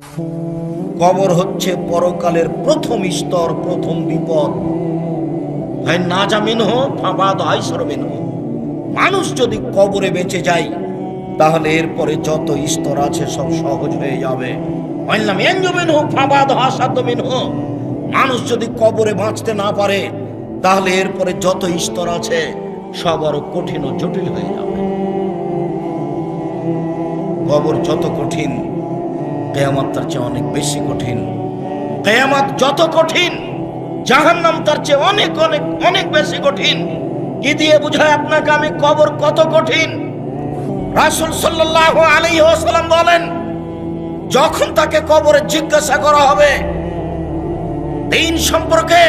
কবর হচ্ছে পরকালের প্রথম স্তর, প্রথম বিপদ। হয় না জামিন হো ফাবাদ হয় সরবেন হো। মানুষ যদি কবরে বেঁচে যায় তাহলে এরপরে যত স্তর আছে সব সহজ হয়ে যাবে। মানুষ যদি কবরে বাঁচতে না পারে তাহলে এরপরে যত স্তর আছে সব আরো কঠিন ও জটিল হয়ে যাবে। কবর যত কঠিন, কিয়ামত তার চেয়ে অনেক বেশি কঠিন। কিয়ামত যত কঠিন, জাহান্নাম তার চেয়ে অনেক অনেক অনেক বেশি কঠিন। কি দিয়ে বুঝায় আপনাকে আমি কবর কত কঠিন? রাসূল সাল্লাল্লাহু আলাইহি ওয়াসাল্লাম বলেন, যখন তাকে কবরে জিজ্ঞাসা করা হবে দ্বীন সম্পর্কে,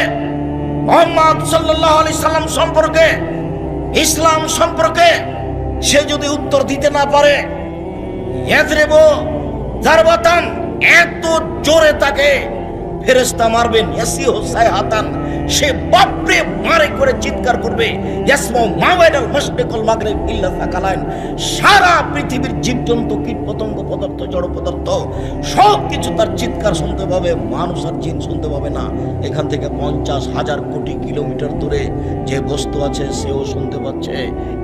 মুহাম্মদ সাল্লাল্লাহু আলাইহি সাল্লাম সম্পর্কে, ইসলাম সম্পর্কে, সে যদি উত্তর দিতে না পারে, ইয়াজরিবু জারবাতান, এত জোরে তাকে ফেরেশতা মারবেন, ইয়াসিহু সাইহাতান, সে বাপরে মারে করে চিৎকার করবে, ইয়াসমাউ মা বাইনাল মাশরিক ওয়াল মাগরিব ইল্লা সাকালাইন, সারা পৃথিবীর জীবজন্তু, কীট পতঙ্গ, পদার্থ, জড় পদার্থ সব কিছু তার চিৎকার শুনতে পাবে, মানুষ আর জিন শুনতে পাবে না। এখান থেকে 50,000 কোটি কিলোমিটার দূরে যে বস্তু আছে সেও শুনতে পাচ্ছে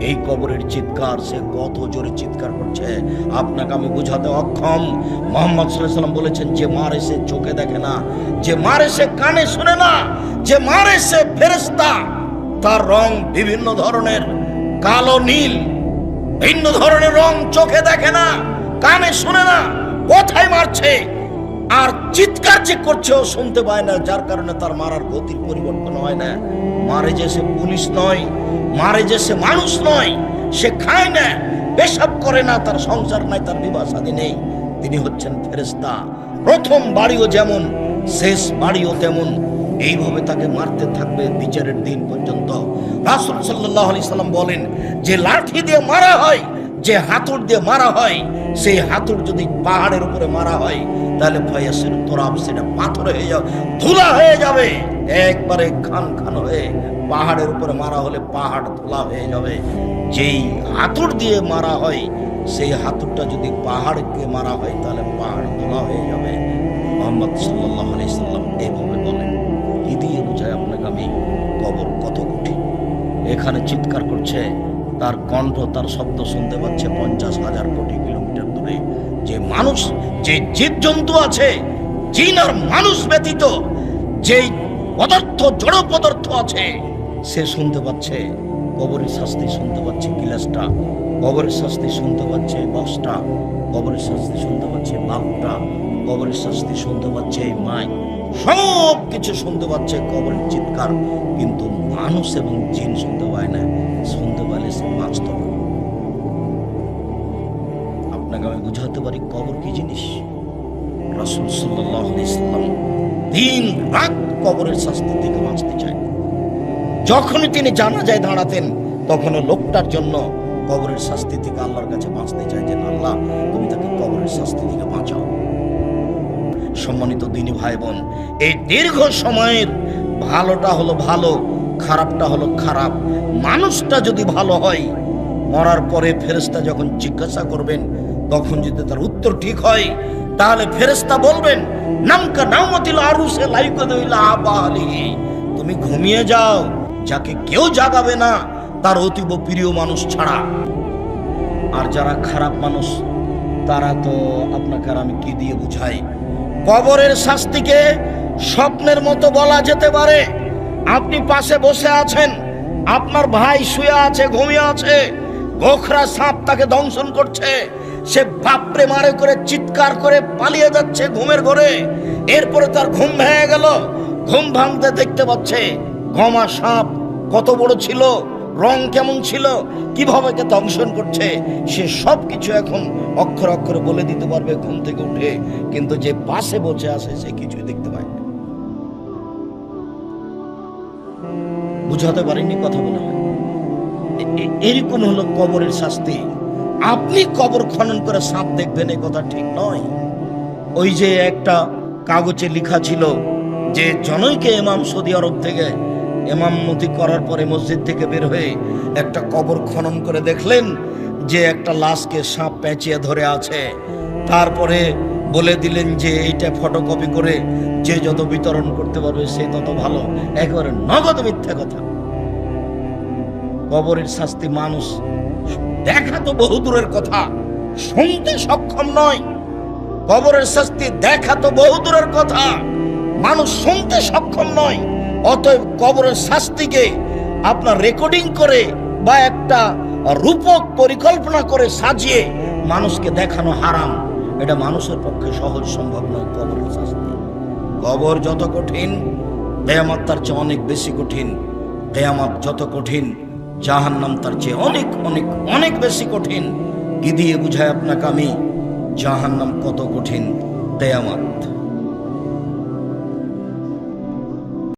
এই কবরের চিৎকার। সে কত জোরে চিৎকার করছে আপনাকে আমি বোঝাতে অক্ষম। মুহাম্মদ সাল্লাল্লাহু আলাইহি ওয়াসাল্লাম বলেছেন, যে মারে সে চোখে দেখে না, যে মারে সে কানে শুনে না, যে মারে সে ফেরেশতা, তার রং বিভিন্ন ধরনের, কালো নীল, ভিন্ন ধরনের রং, চোখে দেখে না, কানে শুনে না, কোথায় মারছে আর চিৎকার যে করছে ও শুনতে পায় না, যার কারণে তার মারার গতির পরিবর্তন হয় না। মারে যে সে পুলিশ নয়, মারে যে সে মানুষ নয়, সে খায় না, পেশাব করে না, তার সংসার নাই, তার বিবাহ শাদী নেই, তিনি হচ্ছেন ফেরেশতা। প্রথম বাড়িও যেমন, শেষ বাড়িও তেমন, এইভাবে তাকে মারতে থাকবে বিচারের দিন পর্যন্ত। রাসূল সাল্লাল্লাহু আলাইহি সাল্লাম বলেন, যে লাঠি দিয়ে মারা হয়, যে হাতুড় দিয়ে মারা হয়, সেই হাতুড় যদি পাহাড়ের উপরে মারা হয় তাহলে ফায়াসির তোরাব, সেটা পাথর হয়ে যাবে, ধুলা হয়ে যাবে, একবারে খান খান হয়ে। পাহাড়ের উপরে মারা হলে পাহাড় ধুলা হয়ে যাবে। যেই হাতুড় দিয়ে মারা হয় সেই হাতুড়টা যদি পাহাড়কে মারা হয় তাহলে পাহাড় ধুলা হয়ে যাবে। মুহাম্মদ সাল্লাল্লাহু আলাইহি সাল্লাম এইভাবে বলেন। কি দিয়ে বোঝায় আপনাকে আমি কবর কত কঠিন? এখানে চিৎকার করছে, তার কণ্ঠ, তার শব্দ শুনতে পাচ্ছে 50,000 কোটি কিলোমিটার দূরে। যে মানুষ, যে জীবজন্তু আছে, জিন আর মানুষ ব্যতীত যে পদার্থ, জড় পদার্থ আছে, সে শুনতে পাচ্ছে কবরের শাস্তি, শুনতে পাচ্ছে গিলাসটা, কবরের শাস্তি শুনতে পাচ্ছে বক্সটা, কবরের শাস্তি শুনতে পাচ্ছে বাঘটা, কবরের শাস্তি শুনতে পাচ্ছে এই মাইক, সব কিছু শুনতে পাচ্ছে কবরের চিৎকার। কিন্তু মানুষ এবং জিন শুনতে পায় না। শুনতে পাইলে সে বাঁচত না। আপনাকে আমি বুঝাতে পারি কবর কি জিনিস। রাসূল সাল্লাল্লাহু আলাইহি সাল্লাম দিন রাত কবরের শাস্তি থেকে বাঁচতে চায়। যখনই তিনি জানাজায় দাঁড়াতেন তখন লোকটার জন্য কবরের শাস্তি থেকে আল্লাহর কাছে বাঁচতে চাইতেন, আল্লাহ তুমি তাকে কবরের শাস্তি থেকে বাঁচাও। সম্মানিত দিনী ভাই বোন, এই দীর্ঘ সময়ের ভালোটা হলো ভালো, খারাপটা হলো খারাপ। মানুষটা যদি ভালো হয়, মরার পরে ফেরেশতা যখন জিজ্ঞাসা করবেন তখন যদি তার উত্তর ঠিক হয় তাহলে ফেরেশতা বলবেন, নামকা নাওমাতিল আরুসে লাইকুদুইলা আবালিহি, তুমি ঘুমিয়ে যাও, যাকে কেউ জাগাবে না তার অতীব প্রিয় মানুষ ছাড়া। আর যারা খারাপ মানুষ তারা তো আপনাকে আর আমি কি দিয়ে বুঝাই। কবরের শাস্তিকে স্বপ্নের মতো বলা যেতে পারে। আপনি পাশে বসে আছেন, আপনার ভাই শুয়ে আছে, ঘুমিয়ে আছে, গোখরা সাপ তাকে দংশন করছে, সে বাপরে মারে করে চিৎকার করে পালিয়ে যাচ্ছে ঘুমের ঘরে। এরপরে তার ঘুম ভেঙে গেল, ঘুম ভাঙতে দেখতে পাচ্ছে গমা সাপ কত বড় ছিল, রং কেমন ছিল, কিভাবে কে দংশন করছে, সে সব কিছু এখন অক্ষর অক্ষরে বলে দিতে পারবে ঘুম থেকে উঠে। কিন্তু যে পাশে বসে আছে সে কিছুই দেখতে পায় না। বুঝাতে পারেননি কথা বলে হয়। এরকম হলো কবরের শাস্তি। আপনি কবর খনন করে সাপ দেখবেন এই কথা ঠিক নয়। ওই যে একটা কাগজে লেখা ছিল যে জনৈকে ইমাম সৌদি আরব থেকে ইমামতি করার পরে মসজিদ থেকে বের হয়ে একটা কবর খনন করে দেখলেন যে একটা লাশকে সাপ পেঁচিয়ে ধরে আছে। তারপরে বলে দিলেন যে এইটা ফটোকপি করে যে যত বিতরণ করতে পারবে সে তত ভালো। একেবারে নগদ মিথ্যা কথা। কবরের শাস্তি মানুষ দেখা তো বহু দূরের কথা, শুনতে সক্ষম নয়। কবরের শাস্তি দেখা তো বহু দূরের কথা, মানুষ শুনতে সক্ষম নয়। অতএব কবরের শাস্তিকে আপনার রেকর্ডিং করে বা একটা রূপক পরিকল্পনা করে সাজিয়ে মানুষকে দেখানো হারাম। এটা মানুষের পক্ষে সহজ সম্ভব নয়। কবরের শাস্তি, কবর যত কঠিন কিয়ামত তার চেয়ে অনেক বেশি কঠিন। কিয়ামত যত কঠিন জাহান্নাম তার চেয়ে অনেক অনেক অনেক বেশি কঠিন। কি দিয়ে বুঝায় আপনাকে আমি জাহান্নাম কত কঠিন, কিয়ামত।